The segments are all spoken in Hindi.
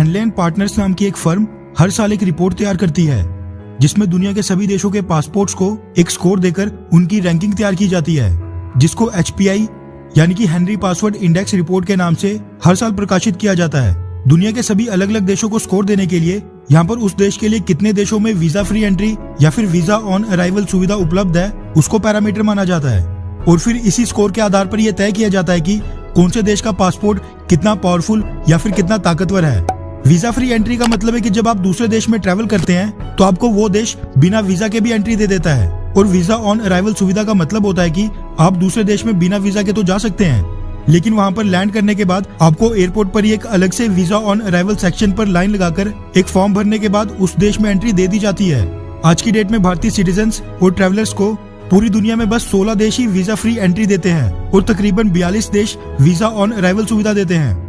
हेनले एंड पार्टनर्स नाम की एक फर्म हर साल एक रिपोर्ट तैयार करती है जिसमें दुनिया के सभी देशों के पासपोर्ट्स को एक स्कोर देकर उनकी रैंकिंग तैयार की जाती है, जिसको HPI यानी कि हेनरी पासवर्ड इंडेक्स रिपोर्ट के नाम से हर साल प्रकाशित किया जाता है। दुनिया के सभी अलग अलग देशों को स्कोर देने के लिए यहाँ पर उस देश के लिए कितने देशों में वीजा फ्री एंट्री या फिर वीजा ऑन अराइवल सुविधा उपलब्ध है उसको पैरामीटर माना जाता है, और फिर इसी स्कोर के आधार पर यह तय किया जाता है कि कौन से देश का पासपोर्ट कितना पावरफुल या फिर कितना ताकतवर है। वीजा फ्री एंट्री का मतलब है कि जब आप दूसरे देश में ट्रैवल करते हैं तो आपको वो देश बिना वीजा के भी एंट्री दे देता है, और वीजा ऑन अराइवल सुविधा का मतलब होता है कि आप दूसरे देश में बिना वीजा के तो जा सकते हैं, लेकिन वहां पर लैंड करने के बाद आपको एयरपोर्ट पर ही एक अलग से वीजा ऑन अराइवल सेक्शन पर लाइन लगाकर एक फॉर्म भरने के बाद उस देश में एंट्री दे दी जाती है। आज की डेट में भारतीय सिटीजन्स और ट्रैवलर्स को पूरी दुनिया में बस 16 देश ही वीजा फ्री एंट्री देते हैं और तकरीबन 42 देश वीजा ऑन अराइवल सुविधा देते हैं।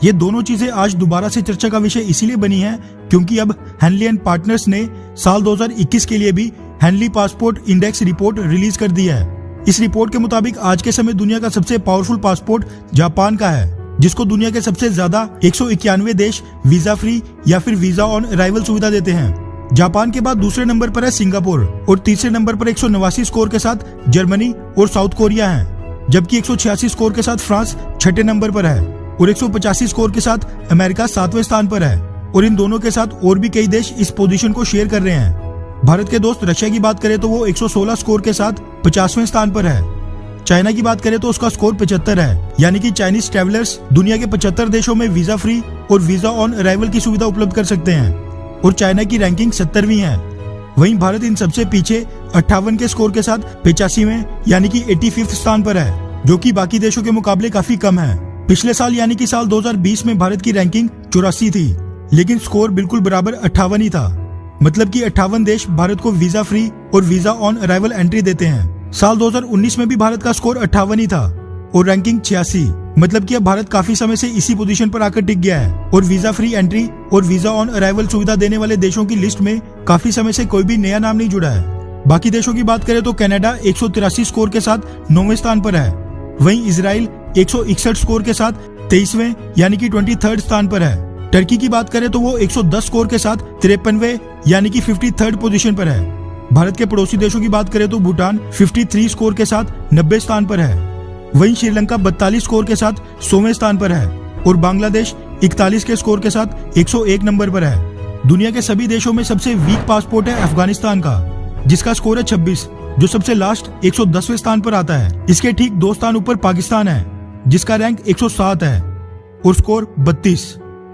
ये दोनों चीजें आज दोबारा से चर्चा का विषय इसीलिए बनी है क्योंकि अब हेनली एंड पार्टनर्स ने साल 2021 के लिए भी Henley passport index report release कर दी है। इस रिपोर्ट के मुताबिक आज के समय दुनिया का सबसे पावरफुल पासपोर्ट जापान का है, जिसको दुनिया के सबसे ज्यादा 191 देश वीजा फ्री या फिर वीजा ऑन अराइवल सुविधा देते हैं। जापान के बाद दूसरे नंबर पर है सिंगापुर और तीसरे नंबर पर 189 स्कोर के साथ जर्मनी और साउथ कोरिया है, जबकि 186 स्कोर के साथ फ्रांस छठे नंबर पर है और 185 स्कोर के साथ अमेरिका 7वें स्थान पर है, और इन दोनों के साथ और भी कई देश इस पोजीशन को शेयर कर रहे हैं। भारत के दोस्त रशिया की बात करें तो वो 116 स्कोर के साथ 50वें स्थान पर है। चाइना की बात करें तो उसका स्कोर 75 है, यानी कि चाइनीज ट्रैवलर्स दुनिया के 75 देशों में वीजा फ्री और वीजा ऑन अराइवल की सुविधा उपलब्ध कर सकते हैं, और चाइना की रैंकिंग 70वीं है। वहीं भारत इन सबसे पीछे 58 के स्कोर के साथ 85वें यानी कि 85th स्थान पर है, जो कि बाकी देशों के मुकाबले काफी कम है। पिछले साल यानी कि साल 2020 में भारत की रैंकिंग 84 थी, लेकिन स्कोर बिल्कुल बराबर 58 ही था। मतलब कि 58 देश भारत को वीजा फ्री और वीजा ऑन अराइवल एंट्री देते हैं। साल 2019 में भी भारत का स्कोर 58 ही था और रैंकिंग 86। मतलब कि अब भारत काफी समय से इसी पोजीशन पर आकर टिक गया है और वीजा फ्री एंट्री और वीजा ऑन अराइवल सुविधा देने वाले देशों की लिस्ट में काफी समय से कोई भी नया नाम नहीं जुड़ा है। बाकी देशों की बात करें तो कनाडा 183 स्कोर के साथ 9वें स्थान पर है। वहीं इजराइल 161 स्कोर के साथ 23वें यानी कि 23rd स्थान पर है। टर्की की बात करें तो वो 110 स्कोर के साथ 53वें यानी कि 53rd पोजीशन पर है। भारत के पड़ोसी देशों की बात करें तो भूटान 53 स्कोर के साथ 90 स्थान पर है। वहीं श्रीलंका 42 स्कोर के साथ 100वें स्थान पर है और बांग्लादेश 41 के स्कोर के साथ 101 नंबर पर है। दुनिया के सभी देशों में सबसे वीक पासपोर्ट है अफगानिस्तान का, जिसका स्कोर है 26, जो सबसे लास्ट 110वें स्थान पर आता है। इसके ठीक 2 स्थान ऊपर पाकिस्तान है, जिसका रैंक 107 है और स्कोर 32।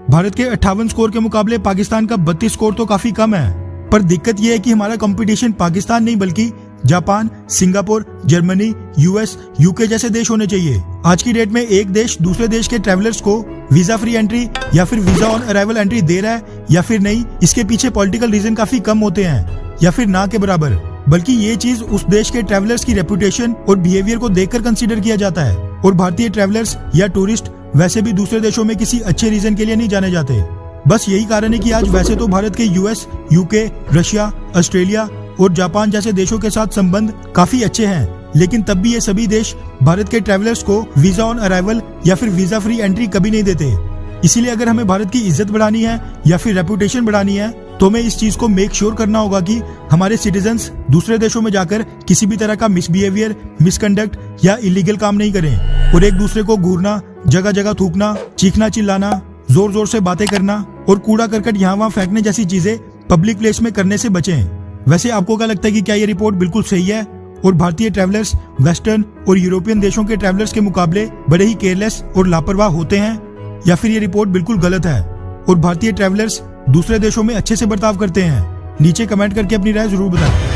भारत के 58 स्कोर के मुकाबले पाकिस्तान का 32 स्कोर तो काफी कम है, पर दिक्कत यह है कि हमारा कंपटीशन पाकिस्तान नहीं बल्कि Japan, Singapore, Germany, US, UK जैसे देश होने चाहिए। आज की डेट में एक देश दूसरे देश के ट्रैवलर्स को वीजा फ्री एंट्री या फिर वीजा ऑन अराइवल एंट्री दे रहा है या फिर नहीं, इसके पीछे पॉलिटिकल रीजन काफी कम होते हैं या फिर ना के बराबर, बल्कि ये चीज उस देश के ट्रैवलर्स की रेपुटेशन और बिहेवियर को देखकर कंसीडर किया जाता है। और भारतीय ट्रैवलर्स या टूरिस्ट वैसे भी दूसरे देशों में किसी अच्छे रीजन के लिए नहीं जाने जाते। बस यही कारण है कि आज वैसे तो भारत के US, UK, रशिया, ऑस्ट्रेलिया और जापान जैसे देशों के साथ संबंध काफी अच्छे हैं, लेकिन तब भी ये सभी देश भारत के ट्रैवलर्स को वीजा ऑन अराइवल या फिर वीजा फ्री एंट्री कभी नहीं देते। इसीलिए अगर हमें भारत की इज्जत बढ़ानी है या फिर रेपुटेशन बढ़ानी है तो हमें इस चीज को मेक श्योर करना होगा कि हमारे सिटीजन्स दूसरे देशों में जाकर किसी भी तरह का मिसबिहेवियर, मिसकंडक्ट या इलीगल काम नहीं करें और एक दूसरे को घूरना, जगह जगह थूकना, चीखना चिल्लाना, जोर जोर से बातें करना और कूड़ा करकट यहाँ वहाँ फेंकने जैसी चीजें पब्लिक प्लेस में करने से बचें। वैसे आपको क्या लगता है कि क्या ये रिपोर्ट बिल्कुल सही है और भारतीय ट्रैवलर्स वेस्टर्न और यूरोपियन देशों के ट्रैवलर्स के मुकाबले बड़े ही केयरलेस और लापरवाह होते हैं, या फिर ये रिपोर्ट बिल्कुल गलत है और भारतीय ट्रैवलर्स दूसरे देशों में अच्छे से बर्ताव करते हैं? नीचे कमेंट करके अपनी राय जरूर बताएं।